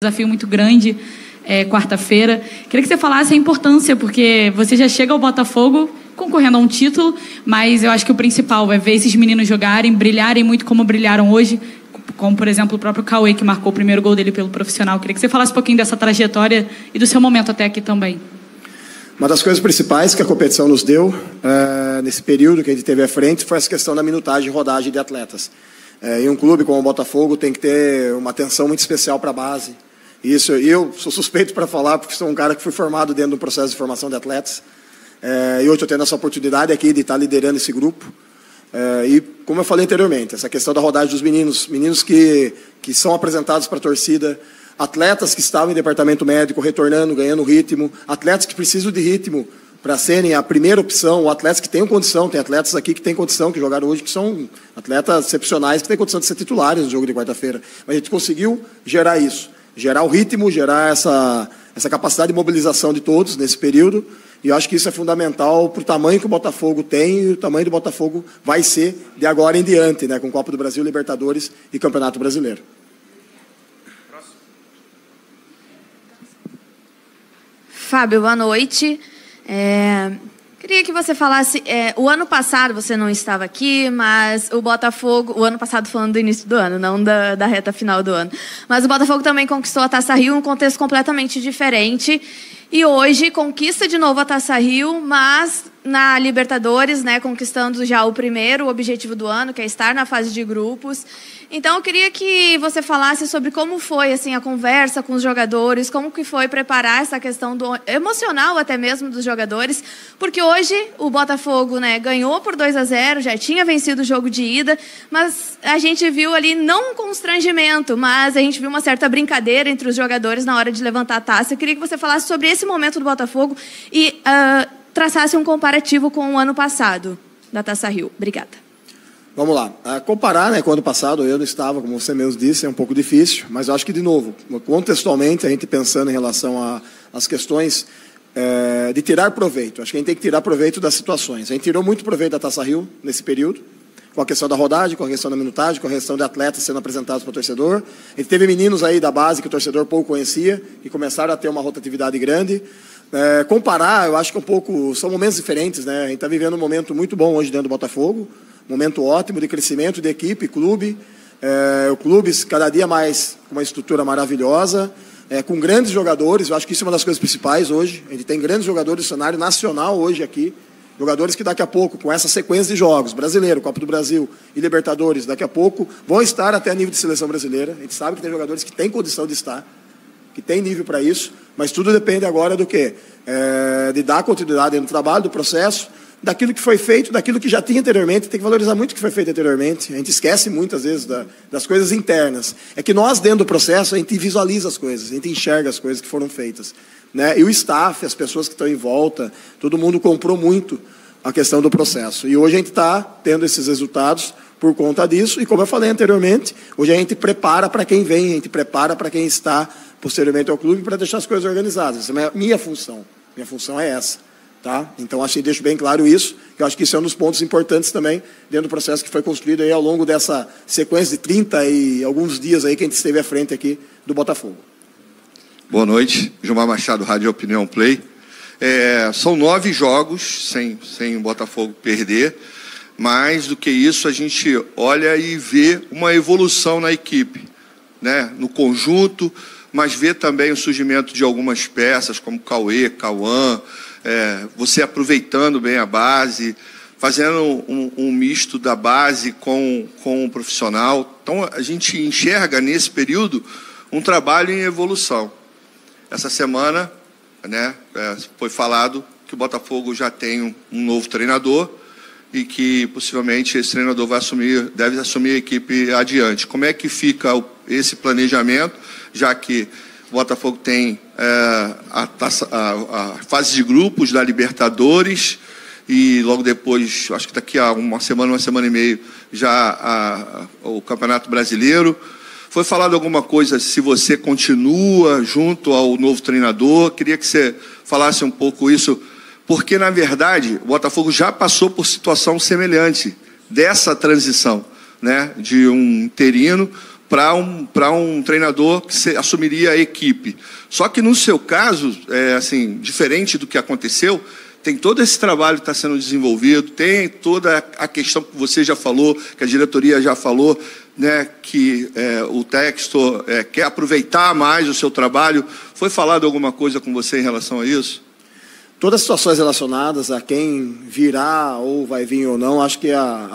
Desafio muito grande, quarta-feira. Queria que você falasse a importância, porque você já chega ao Botafogo concorrendo a um título, mas eu acho que o principal é ver esses meninos jogarem, brilharem muito como brilharam hoje, como, por exemplo, o próprio Cauê, que marcou o primeiro gol dele pelo profissional. Queria que você falasse um pouquinho dessa trajetória e do seu momento até aqui também. Uma das coisas principais que a competição nos deu, nesse período que a gente teve à frente, foi essa questão da minutagem e rodagem de atletas. Em um clube como o Botafogo tem que ter uma atenção muito especial para a base. Isso, eu sou suspeito para falar, porque sou um cara que fui formado dentro do processo de formação de atletas. E hoje eu tenho essa oportunidade aqui de estar liderando esse grupo. E, como eu falei anteriormente, essa questão da rodagem dos meninos que são apresentados para a torcida, atletas que estavam em departamento médico, retornando, ganhando ritmo, atletas que precisam de ritmo para serem a primeira opção, ou atletas que tenham condição, tem atletas aqui que têm condição, que jogaram hoje, que são atletas excepcionais, que têm condição de ser titulares no jogo de quarta-feira. Mas a gente conseguiu gerar isso, gerar o ritmo, gerar essa capacidade de mobilização de todos nesse período, e eu acho que isso é fundamental para o tamanho que o Botafogo tem e o tamanho do Botafogo vai ser de agora em diante, né, com Copa do Brasil, Libertadores e Campeonato Brasileiro. Fábio, boa noite. Queria que você falasse, o ano passado você não estava aqui, mas o Botafogo, o ano passado falando do início do ano, não da reta final do ano, mas o Botafogo também conquistou a Taça Rio em um contexto completamente diferente, e hoje conquista de novo a Taça Rio, mas na Libertadores, né, conquistando já o primeiro objetivo do ano, que é estar na fase de grupos. Então, eu queria que você falasse sobre como foi assim, a conversa com os jogadores, como que foi preparar essa questão do emocional até mesmo dos jogadores, porque hoje o Botafogo, né, ganhou por 2-0, já tinha vencido o jogo de ida, mas a gente viu ali não um constrangimento, mas a gente viu uma certa brincadeira entre os jogadores na hora de levantar a taça. Eu queria que você falasse sobre esse momento do Botafogo e traçasse um comparativo com o ano passado da Taça Rio. Obrigada. Vamos lá. Comparar, né, com o ano passado, eu não estava, como você mesmo disse, é um pouco difícil, mas eu acho que, de novo, contextualmente, a gente pensando em relação às questões de tirar proveito. Acho que a gente tem que tirar proveito das situações. A gente tirou muito proveito da Taça Rio nesse período, com a questão da rodagem, com a questão da minutagem, com a questão de atletas sendo apresentados para o torcedor. A gente teve meninos aí da base que o torcedor pouco conhecia, que começaram a ter uma rotatividade grande. Comparar, eu acho que são momentos diferentes, né? A gente está vivendo um momento muito bom hoje dentro do Botafogo, momento ótimo de crescimento de equipe, clube, o clube cada dia mais com uma estrutura maravilhosa, com grandes jogadores. Eu acho que isso é uma das coisas principais hoje. A gente tem grandes jogadores do cenário nacional hoje aqui, jogadores que daqui a pouco, com essa sequência de jogos, Brasileiro, Copa do Brasil e Libertadores, daqui a pouco vão estar até a nível de seleção brasileira. A gente sabe que tem jogadores que têm condição de estar, que tem nível para isso, mas tudo depende agora do quê? De dar continuidade no trabalho, do processo, daquilo que foi feito, daquilo que já tinha anteriormente. Tem que valorizar muito o que foi feito anteriormente. A gente esquece muitas vezes das coisas internas. É que nós, dentro do processo, a gente visualiza as coisas, a gente enxerga as coisas que foram feitas, né? E o staff, as pessoas que estão em volta, todo mundo comprou muito a questão do processo. E hoje a gente está tendo esses resultados por conta disso. E como eu falei anteriormente, hoje a gente prepara para quem vem, a gente prepara para quem está posteriormente ao clube para deixar as coisas organizadas. Essa é a minha função. Minha função é essa. Tá? Então, acho que deixo bem claro isso, que eu acho que isso é um dos pontos importantes também dentro do processo que foi construído aí ao longo dessa sequência de 30 e alguns dias aí que a gente esteve à frente aqui do Botafogo. Boa noite, Gilmar Machado, Rádio Opinião Play. São 9 jogos sem o Botafogo perder. Mais do que isso, a gente olha e vê uma evolução na equipe, né? No conjunto, mas vê também o surgimento de algumas peças, como Cauê, Cauã, você aproveitando bem a base, fazendo um misto da base com o profissional. Então, a gente enxerga nesse período um trabalho em evolução. Essa semana, né, foi falado que o Botafogo já tem um novo treinador e que possivelmente esse treinador deve assumir a equipe adiante. Como é que fica esse planejamento, já que o Botafogo tem a fase de grupos da Libertadores e logo depois, acho que daqui a uma semana e meia, já o Campeonato Brasileiro. Foi falado alguma coisa se você continua junto ao novo treinador? Queria que você falasse um pouco isso, porque, na verdade, o Botafogo já passou por situação semelhante dessa transição, né, de um interino para um treinador que assumiria a equipe. Só que no seu caso, assim, diferente do que aconteceu, tem todo esse trabalho que está sendo desenvolvido, tem toda a questão que você já falou, que a diretoria já falou, né, que o Textor quer aproveitar mais o seu trabalho. Foi falado alguma coisa com você em relação a isso? Todas as situações relacionadas a quem virá ou vai vir ou não, acho que a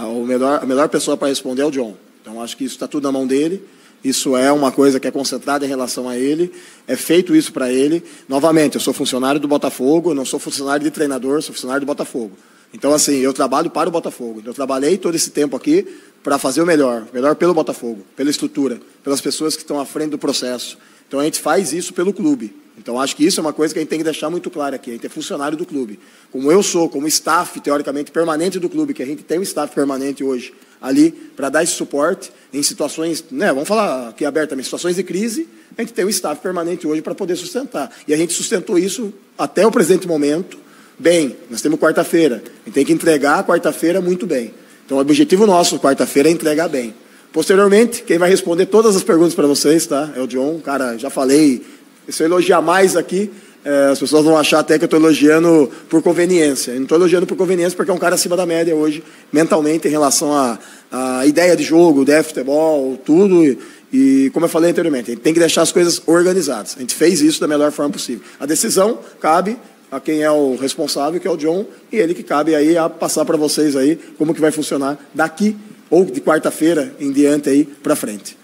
melhor pessoa para responder é o John. Então, acho que isso está tudo na mão dele. Isso é uma coisa que é concentrada em relação a ele, é feito isso para ele. Novamente, eu sou funcionário do Botafogo, eu não sou funcionário de treinador, sou funcionário do Botafogo. Então, assim, eu trabalho para o Botafogo. Eu trabalhei todo esse tempo aqui para fazer o melhor pelo Botafogo, pela estrutura, pelas pessoas que estão à frente do processo. Então, a gente faz isso pelo clube. Então, acho que isso é uma coisa que a gente tem que deixar muito claro aqui. A gente é funcionário do clube. Como eu sou, como staff, teoricamente, permanente do clube, que a gente tem um staff permanente hoje ali para dar esse suporte em situações, né, vamos falar aqui abertamente, situações de crise, a gente tem um staff permanente hoje para poder sustentar. E a gente sustentou isso até o presente momento bem. Nós temos quarta-feira. A gente tem que entregar a quarta-feira muito bem. Então, o objetivo nosso, quarta-feira, é entregar bem. Posteriormente, quem vai responder todas as perguntas para vocês, tá? É o John. Cara, já falei. Se eu elogiar mais aqui, as pessoas vão achar até que eu estou elogiando por conveniência. Eu não estou elogiando por conveniência porque é um cara acima da média hoje, mentalmente, em relação à ideia de jogo, de futebol, tudo. E, como eu falei anteriormente, a gente tem que deixar as coisas organizadas. A gente fez isso da melhor forma possível. A decisão cabe a quem é o responsável, que é o John, e ele que cabe aí a passar para vocês aí como que vai funcionar daqui ou de quarta-feira em diante aí para frente.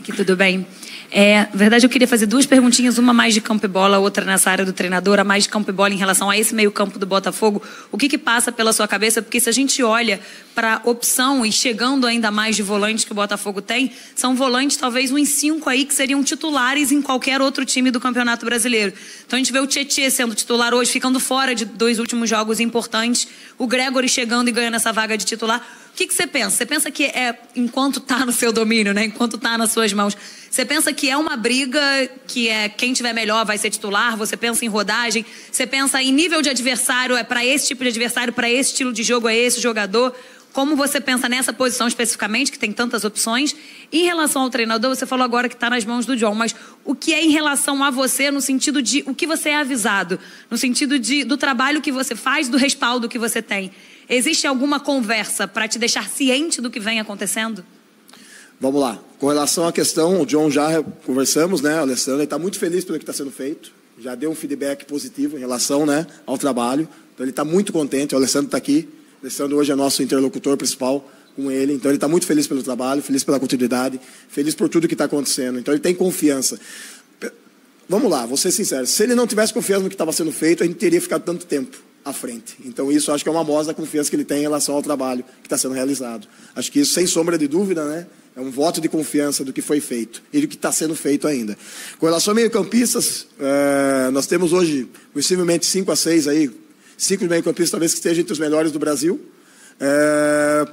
Aqui tudo bem. Na verdade, eu queria fazer duas perguntinhas, uma mais de campo e bola, outra nessa área do treinador, a mais de campo e bola em relação a esse meio-campo do Botafogo. O que passa pela sua cabeça? Porque se a gente olha para a opção e chegando ainda mais de volantes que o Botafogo tem, são volantes, talvez uns 5 aí, que seriam titulares em qualquer outro time do Campeonato Brasileiro. Então a gente vê o Tietê sendo titular hoje, ficando fora de 2 últimos jogos importantes, o Gregory chegando e ganhando essa vaga de titular. O que você pensa? Você pensa que enquanto está no seu domínio, né? Enquanto está nas suas mãos, você pensa que é uma briga que quem tiver melhor vai ser titular? Você pensa em rodagem? Você pensa em nível de adversário, para esse tipo de adversário, para esse estilo de jogo, é esse jogador? Como você pensa nessa posição especificamente, que tem tantas opções? Em relação ao treinador, você falou agora que está nas mãos do John, mas o que é em relação a você, no sentido de o que você é avisado, no sentido do trabalho que você faz, do respaldo que você tem? Existe alguma conversa para te deixar ciente do que vem acontecendo? Vamos lá. Com relação à questão, o John já conversamos, né? O Alessandro está muito feliz pelo que está sendo feito. Já deu um feedback positivo em relação, né, ao trabalho. Então, ele está muito contente. O Alessandro está aqui. O Alessandro hoje é nosso interlocutor principal com ele. Então, ele está muito feliz pelo trabalho, feliz pela continuidade, feliz por tudo que está acontecendo. Então, ele tem confiança. Vamos lá, vou ser sincero. Se ele não tivesse confiança no que estava sendo feito, a gente teria ficado tanto tempo à frente. Então, isso acho que é uma amostra da confiança que ele tem em relação ao trabalho que está sendo realizado. Acho que isso, sem sombra de dúvida, né, é um voto de confiança do que foi feito e do que está sendo feito ainda. Com relação a meio-campistas, nós temos hoje, possivelmente 5 a 6 aí, 5 meio-campistas talvez que estejam entre os melhores do Brasil.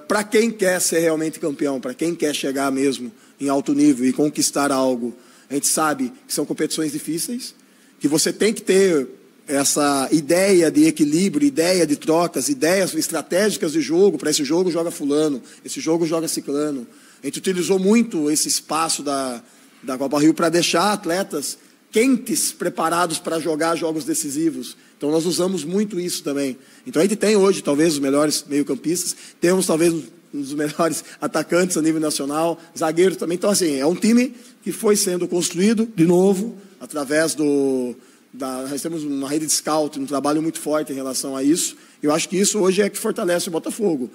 Para quem quer ser realmente campeão, para quem quer chegar mesmo em alto nível e conquistar algo, a gente sabe que são competições difíceis, que você tem que ter essa ideia de equilíbrio, ideia de trocas, ideias estratégicas de jogo. Para esse jogo joga fulano, esse jogo joga ciclano. A gente utilizou muito esse espaço da Copa Rio para deixar atletas quentes, preparados para jogar jogos decisivos. Então nós usamos muito isso também. Então a gente tem hoje talvez os melhores meio-campistas, temos talvez um dos melhores atacantes a nível nacional, zagueiros também. Então assim, é um time que foi sendo construído de novo através nós temos uma rede de scout, um trabalho muito forte em relação a isso. Eu acho que isso hoje é que fortalece o Botafogo.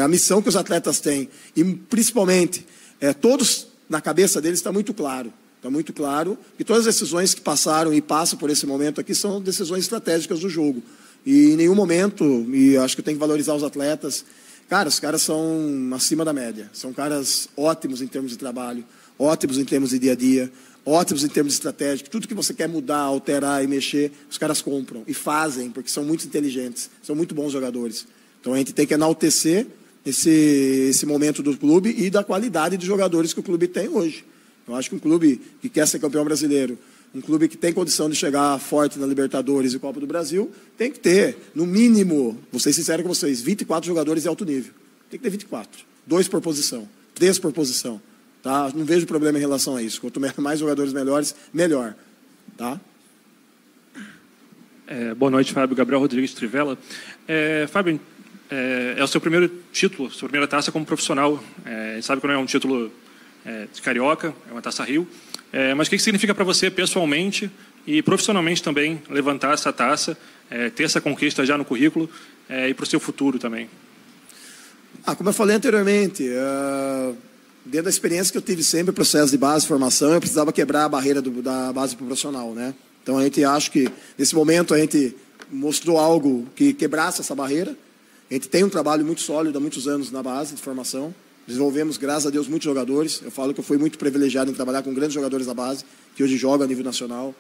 A missão que os atletas têm, e principalmente, todos na cabeça deles está muito claro. Está muito claro que todas as decisões que passaram e passam por esse momento aqui são decisões estratégicas do jogo. E em nenhum momento, e acho que tem que valorizar os atletas, cara, os caras são acima da média. São caras ótimos em termos de trabalho, ótimos em termos de dia a dia, ótimos em termos estratégicos. Tudo que você quer mudar, alterar e mexer, os caras compram e fazem, porque são muito inteligentes, são muito bons jogadores. Então a gente tem que enaltecer esse momento do clube e da qualidade de jogadores que o clube tem hoje. Eu acho que um clube que quer ser campeão brasileiro, um clube que tem condição de chegar forte na Libertadores e Copa do Brasil, tem que ter, no mínimo, vou ser sincero com vocês, 24 jogadores de alto nível. Tem que ter 24. 2 por posição, 3 por posição. Tá? Não vejo problema em relação a isso. Quanto mais jogadores melhores, melhor. Tá? Boa noite, Fábio. Gabriel Rodrigues de Trivela. Fábio, é o seu primeiro título, sua primeira taça como profissional. Sabe que não é um título de Carioca, é uma Taça Rio. Mas o que significa para você, pessoalmente e profissionalmente também, levantar essa taça, ter essa conquista já no currículo e para o seu futuro também? Como eu falei anteriormente, dentro da experiência que eu tive sempre, processo de base, formação, eu precisava quebrar a barreira da base pro profissional, né? Então a gente acha que, nesse momento, a gente mostrou algo que quebrasse essa barreira. A gente tem um trabalho muito sólido há muitos anos na base de formação. Desenvolvemos, graças a Deus, muitos jogadores. Eu falo que eu fui muito privilegiado em trabalhar com grandes jogadores da base, que hoje jogam a nível nacional.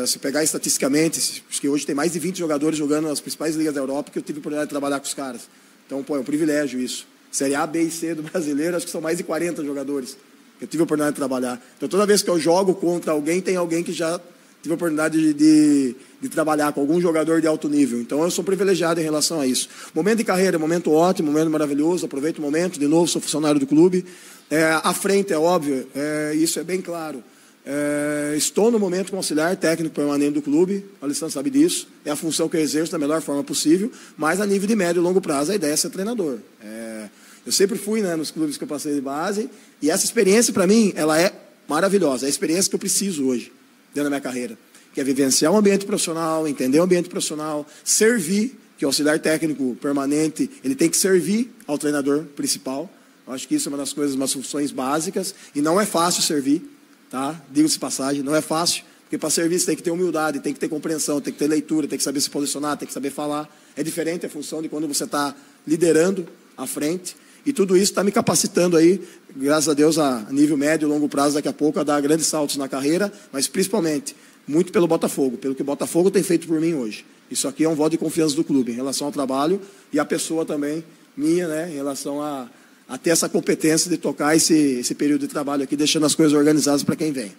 Se pegar estatisticamente, acho que hoje tem mais de 20 jogadores jogando nas principais ligas da Europa, que eu tive a oportunidade de trabalhar com os caras. Então, é um privilégio isso. Série A, B e C do brasileiro, acho que são mais de 40 jogadores que eu tive a oportunidade de trabalhar. Então, toda vez que eu jogo contra alguém, tem alguém que já tive a oportunidade de trabalhar com algum jogador de alto nível. Então, eu sou privilegiado em relação a isso. Momento de carreira, momento ótimo, momento maravilhoso, aproveito o momento. De novo, sou funcionário do clube. À frente, é óbvio, isso é bem claro. Estou no momento como auxiliar técnico permanente do clube, o Alessandro sabe disso, é a função que eu exerço da melhor forma possível, mas a nível de médio e longo prazo a ideia é ser treinador. Eu sempre fui, né, nos clubes que eu passei de base, e essa experiência para mim, ela é maravilhosa, é a experiência que eu preciso hoje, dentro da minha carreira, que é vivenciar um ambiente profissional, entender o ambiente profissional, servir, que o auxiliar técnico permanente, ele tem que servir ao treinador principal. Eu acho que isso é uma das coisas, umas funções básicas, e não é fácil servir. Tá? Digo-se passagem, não é fácil, porque para servir você tem que ter humildade, tem que ter compreensão, tem que ter leitura, tem que saber se posicionar, tem que saber falar. É diferente a função de quando você está liderando à frente. E tudo isso está me capacitando aí, graças a Deus, a nível médio e longo prazo, daqui a pouco, a dar grandes saltos na carreira, mas principalmente, muito pelo Botafogo, pelo que o Botafogo tem feito por mim hoje. Isso aqui é um voto de confiança do clube, em relação ao trabalho e a pessoa também minha, né, em relação a ter essa competência de tocar esse período de trabalho aqui, deixando as coisas organizadas para quem vem.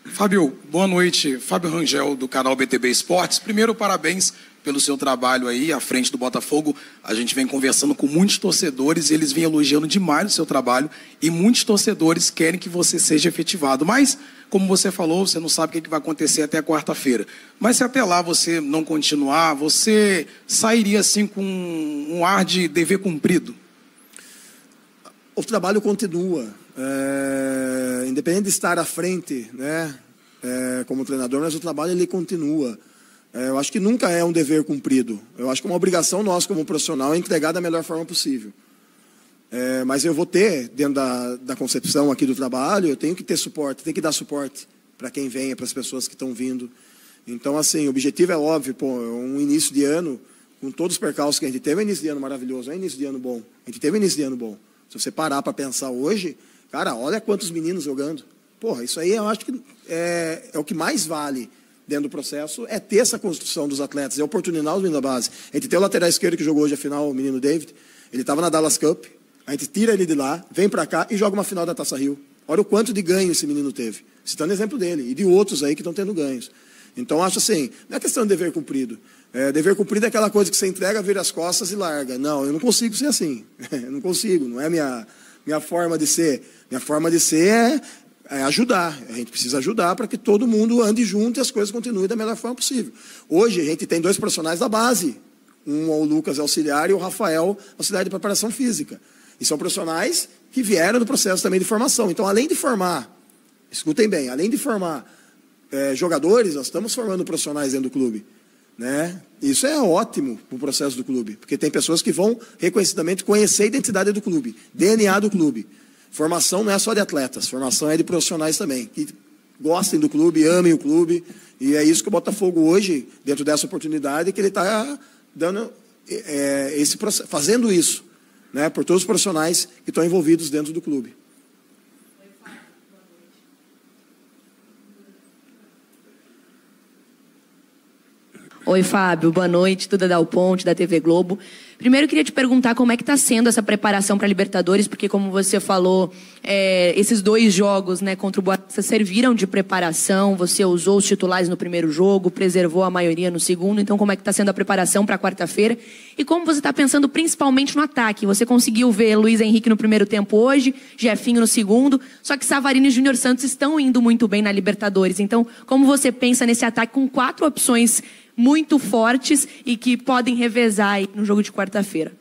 Fábio, boa noite. Fábio Rangel, do canal BTB Esportes. Primeiro, parabéns pelo seu trabalho aí à frente do Botafogo. A gente vem conversando com muitos torcedores e eles vêm elogiando demais o seu trabalho e muitos torcedores querem que você seja efetivado. Mas, como você falou, você não sabe o que vai acontecer até a quarta-feira. Mas se até lá você não continuar, você sairia assim com um ar de dever cumprido? O trabalho continua, independente de estar à frente, né, como treinador, mas o trabalho ele continua. Eu acho que nunca é um dever cumprido. Eu acho que é uma obrigação nossa como profissional é entregar da melhor forma possível. Mas eu vou ter, dentro da concepção aqui do trabalho, eu tenho que ter suporte, tenho que dar suporte para quem venha, para as pessoas que estão vindo. Então, assim, o objetivo é óbvio, um início de ano, com todos os percalços que a gente teve, é um início de ano maravilhoso, é um início de ano bom. A gente teve um início de ano bom. Se você parar para pensar hoje, cara, olha quantos meninos jogando. Porra, isso aí eu acho que é o que mais vale dentro do processo, é ter essa construção dos atletas, é oportunizar os meninos da base. A gente tem o lateral esquerdo que jogou hoje a final, o menino David, ele estava na Dallas Cup, a gente tira ele de lá, vem para cá e joga uma final da Taça Rio. Olha o quanto de ganho esse menino teve. Citando exemplo dele e de outros aí que estão tendo ganhos. Então, acho assim, não é questão de dever cumprido. Dever cumprido é aquela coisa que você entrega, vira as costas e larga. Não, eu não consigo ser assim. Eu não consigo, não é minha forma de ser. Minha forma de ser é ajudar. A gente precisa ajudar para que todo mundo ande junto e as coisas continuem da melhor forma possível. Hoje, a gente tem 2 profissionais da base. O Lucas auxiliar e o Rafael auxiliar de preparação física. E são profissionais que vieram do processo também de formação. Então, além de formar, escutem bem, além de formar jogadores, nós estamos formando profissionais dentro do clube. Né? Isso é ótimo para o processo do clube, porque tem pessoas que vão reconhecidamente conhecer a identidade do clube, DNA do clube. Formação não é só de atletas, formação é de profissionais também, que gostem do clube, amem o clube, e é isso que o Botafogo hoje, dentro dessa oportunidade, que ele está dando, fazendo isso, né, por todos os profissionais que estão envolvidos dentro do clube. Oi, Fábio. Boa noite. Duda Dal Ponte, da TV Globo. Primeiro, eu queria te perguntar como é que está sendo essa preparação para a Libertadores, porque, como você falou, esses 2 jogos, né, contra o Boa Vista serviram de preparação. Você usou os titulares no primeiro jogo, preservou a maioria no segundo. Então, como é que está sendo a preparação para quarta-feira? E como você está pensando principalmente no ataque? Você conseguiu ver Luiz Henrique no primeiro tempo hoje, Jefinho no segundo, só que Savarino e Júnior Santos estão indo muito bem na Libertadores. Então, como você pensa nesse ataque com 4 opções muito fortes e que podem revezar aí no jogo de quarta-feira?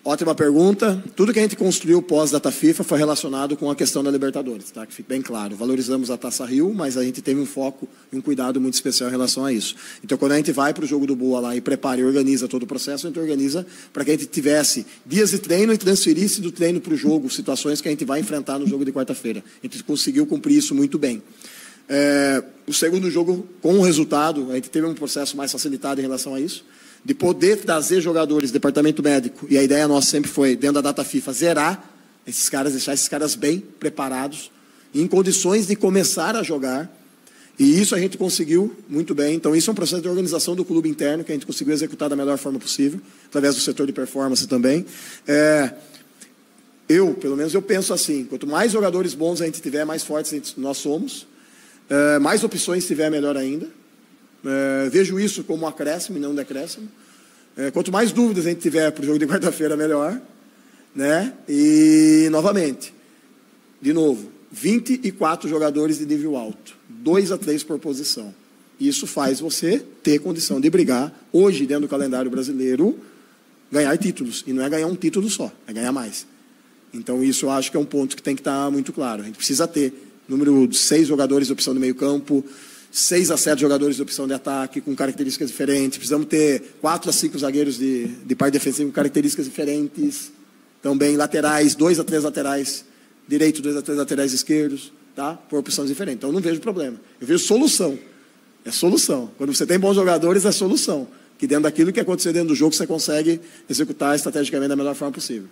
Ótima pergunta. Tudo que a gente construiu pós-data FIFA foi relacionado com a questão da Libertadores, tá? Que fique bem claro. Valorizamos a Taça Rio, mas a gente teve um foco e um cuidado muito especial em relação a isso. Então, quando a gente vai para o jogo do Boa lá e prepara e organiza todo o processo, a gente organiza para que a gente tivesse dias de treino e transferisse do treino para o jogo, situações que a gente vai enfrentar no jogo de quarta-feira. A gente conseguiu cumprir isso muito bem. O segundo jogo, com o resultado, a gente teve um processo mais facilitado em relação a isso, de poder trazer jogadores do departamento médico, e a ideia nossa sempre foi, dentro da data FIFA, zerar esses caras, deixar esses caras bem preparados, em condições de começar a jogar, e isso a gente conseguiu muito bem. Então isso é um processo de organização do clube interno, que a gente conseguiu executar da melhor forma possível, através do setor de performance também. Pelo menos eu penso assim, quanto mais jogadores bons a gente tiver, mais fortes nós somos, mais opções tiver, melhor ainda. Vejo isso como um acréscimo e não um decréscimo. Quanto mais dúvidas a gente tiver para o jogo de quarta-feira, melhor. Né? E, novamente, de novo, 24 jogadores de nível alto, 2 a 3 por posição. Isso faz você ter condição de brigar, hoje, dentro do calendário brasileiro, ganhar títulos. E não é ganhar um título só, é ganhar mais. Então, isso eu acho que é um ponto que tem que estar muito claro. A gente precisa ter número de 6 jogadores de opção de meio campo, 6 a 7 jogadores de opção de ataque, com características diferentes. Precisamos ter 4 a 5 zagueiros de par defensivo com características diferentes. Também laterais, 2 a 3 laterais direitos, 2 a 3 laterais esquerdos, tá? Por opções diferentes. Então, eu não vejo problema. Eu vejo solução. É solução. Quando você tem bons jogadores, é solução. Que dentro daquilo que acontecer dentro do jogo, você consegue executar estrategicamente da melhor forma possível.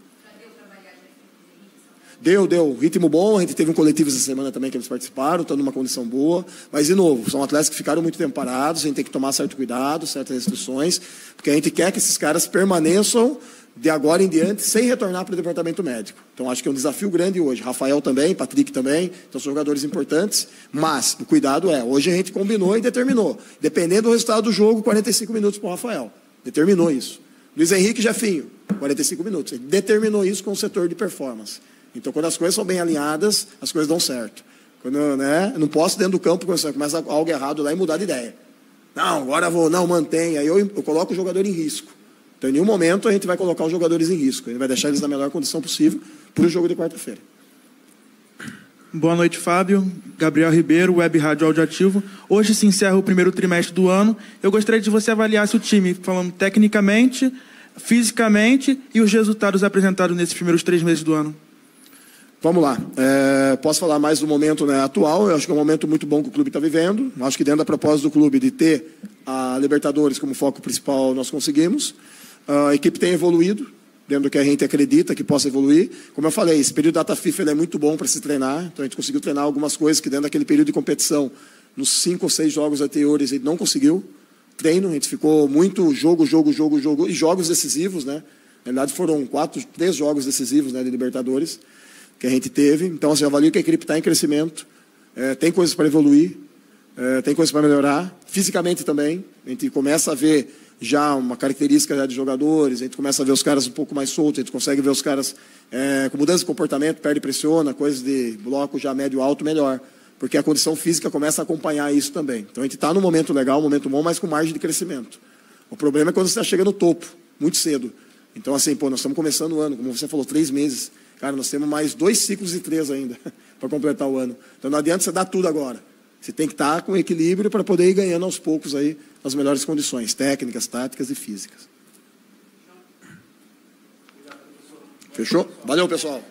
Deu. Ritmo bom, a gente teve um coletivo essa semana também que eles participaram, estão numa condição boa. Mas, de novo, são atletas que ficaram muito tempo parados, a gente tem que tomar certo cuidado, certas restrições, porque a gente quer que esses caras permaneçam de agora em diante, sem retornar para o departamento médico. Então, acho que é um desafio grande hoje. Rafael também, Patrick também, então são jogadores importantes, mas o cuidado hoje a gente combinou e determinou. Dependendo do resultado do jogo, 45 minutos para o Rafael. Determinou isso. Luiz Henrique e Jefinho, 45 minutos. Ele determinou isso com o setor de performance. Então, quando as coisas são bem alinhadas, as coisas dão certo. Quando, eu não posso, dentro do campo, quando começa algo errado lá e mudar de ideia. Não, agora mantenha. Aí eu coloco o jogador em risco. Então, em nenhum momento a gente vai colocar os jogadores em risco. A gente vai deixar eles na melhor condição possível para o jogo de quarta-feira. Boa noite, Fábio. Gabriel Ribeiro, Web Rádio Audioativo. Hoje se encerra o primeiro trimestre do ano. Eu gostaria de você avaliasse o time, falando tecnicamente, fisicamente e os resultados apresentados nesses primeiros 3 meses do ano. Vamos lá. Posso falar mais do momento atual. Eu acho que é um momento muito bom que o clube está vivendo. Acho que dentro da proposta do clube de ter a Libertadores como foco principal, nós conseguimos. A equipe tem evoluído, dentro do que a gente acredita que possa evoluir. Como eu falei, esse período da data FIFA é muito bom para se treinar. Então a gente conseguiu treinar algumas coisas que dentro daquele período de competição, nos 5 ou 6 jogos anteriores, a gente não conseguiu. Treino, a gente ficou muito jogo, e jogos decisivos, né? Na verdade foram 3 jogos decisivos, né, de Libertadores, que a gente teve. Então, assim, eu avalio que a equipe está em crescimento, tem coisas para evoluir, tem coisas para melhorar, fisicamente também. A gente começa a ver já uma característica já de jogadores, a gente começa a ver os caras um pouco mais soltos, a gente consegue ver os caras com mudança de comportamento, perde e pressiona, coisas de bloco já médio-alto, melhor. Porque a condição física começa a acompanhar isso também. Então, a gente está num momento legal, um momento bom, mas com margem de crescimento. O problema é quando você está chegando no topo, muito cedo. Então, assim, nós estamos começando o ano, como você falou, 3 meses. Cara, nós temos mais 2 ciclos de 3 ainda para completar o ano. Então não adianta você dar tudo agora. Você tem que estar com equilíbrio para poder ir ganhando aos poucos aí as melhores condições técnicas, táticas e físicas. Fechou? Valeu, pessoal.